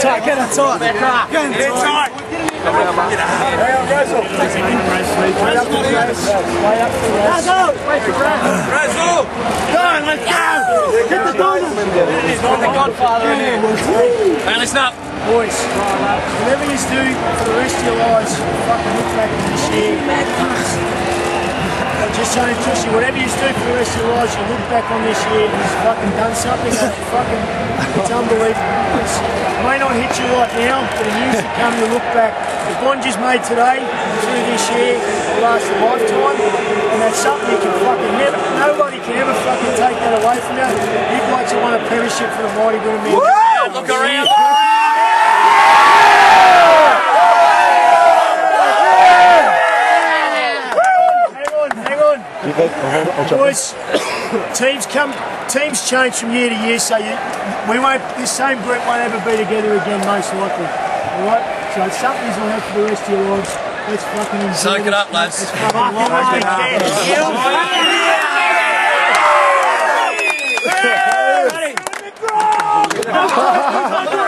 tight, get it tight. Get it tight. Razzle! Go on, let's go! Get the donut! He's got the Godfather in here. Hey, listen up. Boys, whatever you do for the rest of your lives, fucking look back on this year. Just saying, Tushy, whatever you do for the rest of your lives, you look back on this year and you've fucking done something that fucking, it's unbelievable. It may not hit you right now, but in years to come you look back. The bond you've made today, through this year, will last a lifetime, and that's something you can fucking never, nobody can ever fucking take that away from you. You'd like to win a premiership for the mighty good America. Look around. Boys, teams change from year to year, so this same group won't ever be together again, most likely. Alright? So something's going to happen for the rest of your lives. Let's fucking enjoy. Soak it up, lads. Let's fucking